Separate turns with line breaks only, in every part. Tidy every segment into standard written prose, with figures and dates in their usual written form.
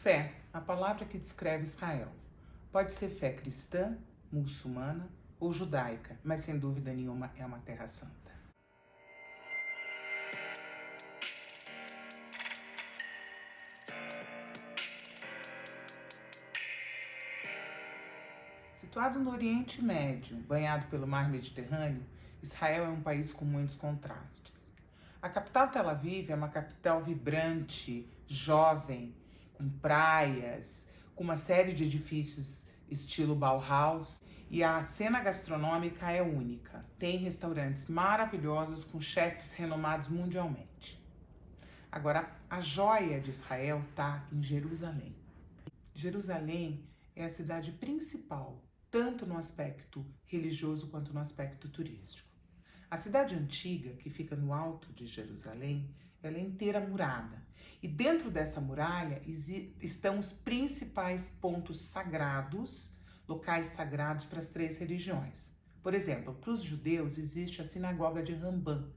Fé, a palavra que descreve Israel. Pode ser fé cristã, muçulmana ou judaica, mas sem dúvida nenhuma é uma terra santa. Situado no Oriente Médio, banhado pelo Mar Mediterrâneo, Israel é um país com muitos contrastes. A capital Tel Aviv é uma capital vibrante, jovem, com praias, com uma série de edifícios estilo Bauhaus, e a cena gastronômica é única. Tem restaurantes maravilhosos com chefes renomados mundialmente. Agora, a joia de Israel está em Jerusalém. Jerusalém é a cidade principal, tanto no aspecto religioso quanto no aspecto turístico. A cidade antiga, que fica no alto de Jerusalém, ela é inteira murada. E dentro dessa muralha estão os principais pontos sagrados, locais sagrados para as três religiões. Por exemplo, para os judeus existe a sinagoga de Rambam,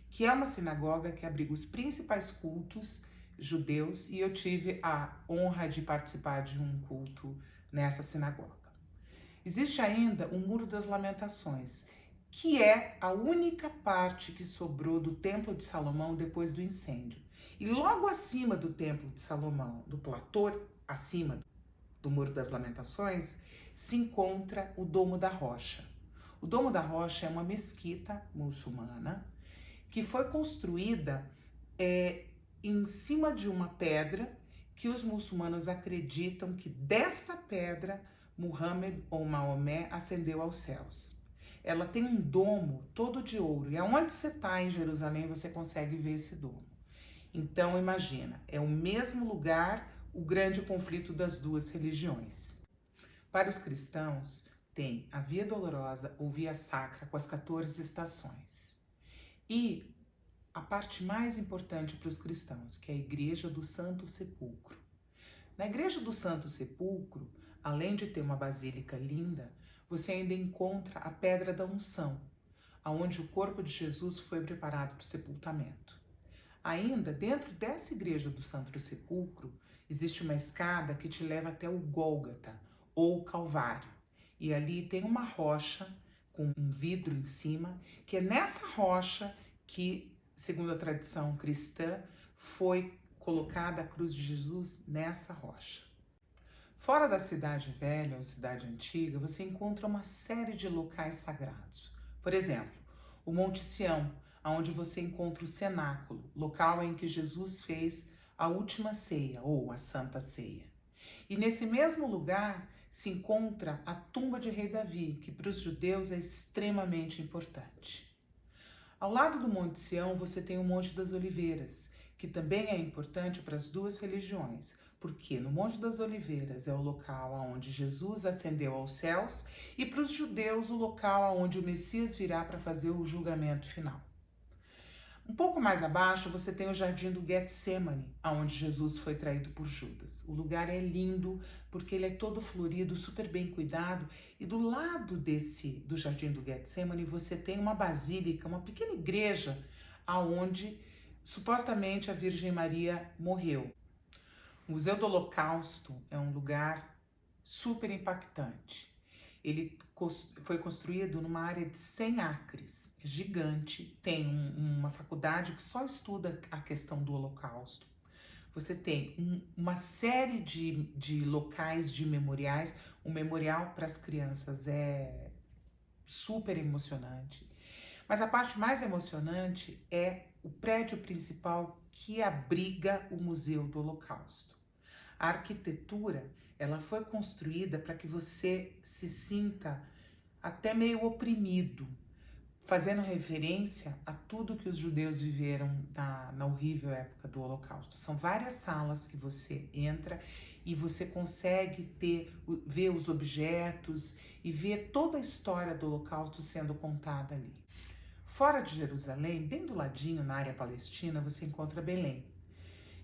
que é uma sinagoga que abriga os principais cultos judeus, e eu tive a honra de participar de um culto nessa sinagoga. Existe ainda o Muro das Lamentações, que é a única parte que sobrou do Templo de Salomão depois do incêndio. E logo acima do Templo de Salomão, do platô acima do Muro das Lamentações, se encontra o Domo da Rocha. O Domo da Rocha é uma mesquita muçulmana que foi construída em cima de uma pedra que os muçulmanos acreditam que desta pedra Muhammad ou Maomé ascendeu aos céus. Ela tem um domo todo de ouro, e aonde você está em Jerusalém você consegue ver esse domo. Então imagina, é o mesmo lugar, o grande conflito das duas religiões. Para os cristãos, tem a Via Dolorosa ou Via Sacra com as 14 estações. E a parte mais importante para os cristãos, que é a Igreja do Santo Sepulcro. Na Igreja do Santo Sepulcro, além de ter uma basílica linda, você ainda encontra a Pedra da Unção, onde o corpo de Jesus foi preparado para o sepultamento. Ainda dentro dessa Igreja do Santo Sepulcro, existe uma escada que te leva até o Gólgota, ou Calvário. E ali tem uma rocha com um vidro em cima, que é nessa rocha que, segundo a tradição cristã, foi colocada a cruz de Jesus nessa rocha. Fora da Cidade Velha ou Cidade Antiga, você encontra uma série de locais sagrados. Por exemplo, o Monte Sião, onde você encontra o cenáculo, local em que Jesus fez a última ceia ou a Santa Ceia. E nesse mesmo lugar se encontra a tumba de Rei Davi, que para os judeus é extremamente importante. Ao lado do Monte Sião, você tem o Monte das Oliveiras, que também é importante para as duas religiões, porque no Monte das Oliveiras é o local onde Jesus ascendeu aos céus, e para os judeus o local onde o Messias virá para fazer o julgamento final. Um pouco mais abaixo você tem o Jardim do Getsemane, onde Jesus foi traído por Judas. O lugar é lindo porque ele é todo florido, super bem cuidado, e do lado do Jardim do Getsemane você tem uma basílica, uma pequena igreja, onde supostamente a Virgem Maria morreu. O Museu do Holocausto é um lugar super impactante. Ele foi construído numa área de 100 acres, é gigante, tem uma faculdade que só estuda a questão do Holocausto. Você tem uma série de locais, de memoriais. O memorial para as crianças é super emocionante. Mas a parte mais emocionante é o prédio principal que abriga o Museu do Holocausto. A arquitetura, ela foi construída para que você se sinta até meio oprimido, fazendo referência a tudo que os judeus viveram na horrível época do Holocausto. São várias salas que você entra e você consegue ver os objetos e ver toda a história do Holocausto sendo contada ali. Fora de Jerusalém, bem do ladinho, na área palestina, você encontra Belém,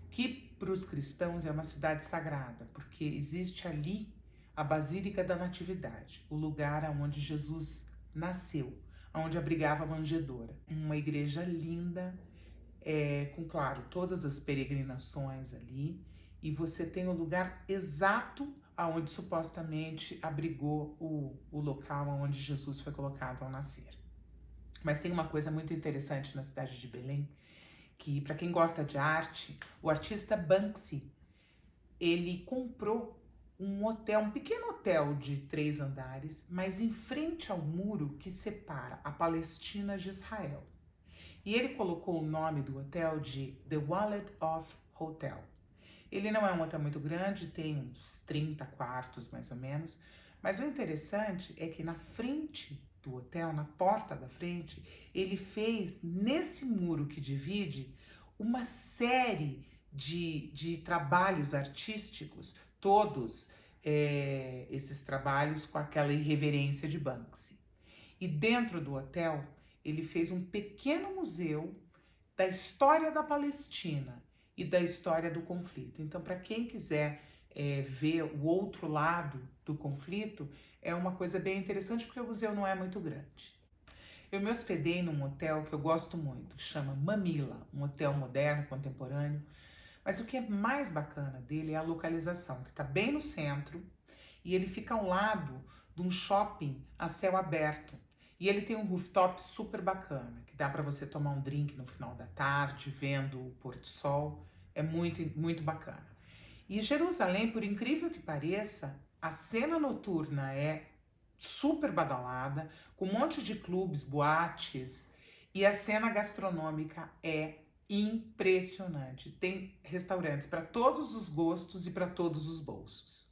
que para os cristãos é uma cidade sagrada, porque existe ali a Basílica da Natividade, o lugar onde Jesus nasceu, onde abrigava a manjedoura. Uma igreja linda, com, claro, todas as peregrinações ali, e você tem o lugar exato aonde supostamente abrigou o local onde Jesus foi colocado ao nascer. Mas tem uma coisa muito interessante na cidade de Belém, que para quem gosta de arte, o artista Banksy, ele comprou um hotel, um pequeno hotel de 3 andares, mas em frente ao muro que separa a Palestina de Israel. E ele colocou o nome do hotel de The Wallet of Hotel. Ele não é um hotel muito grande, tem uns 30 quartos mais ou menos, mas o interessante é que na frente do hotel, na porta da frente, ele fez nesse muro que divide uma série de trabalhos artísticos, todos esses trabalhos com aquela irreverência de Banksy. E dentro do hotel, ele fez um pequeno museu da história da Palestina e da história do conflito. Então, para quem quiser ver o outro lado do conflito, é uma coisa bem interessante porque o museu não é muito grande. Eu me hospedei num hotel que eu gosto muito, que chama Mamila, um hotel moderno, contemporâneo. Mas o que é mais bacana dele é a localização, que está bem no centro e ele fica ao lado de um shopping a céu aberto. E ele tem um rooftop super bacana, que dá para você tomar um drink no final da tarde, vendo o pôr do sol. É muito, muito bacana. E Jerusalém, por incrível que pareça, a cena noturna é super badalada, com um monte de clubes, boates, e a cena gastronômica é impressionante. Tem restaurantes para todos os gostos e para todos os bolsos.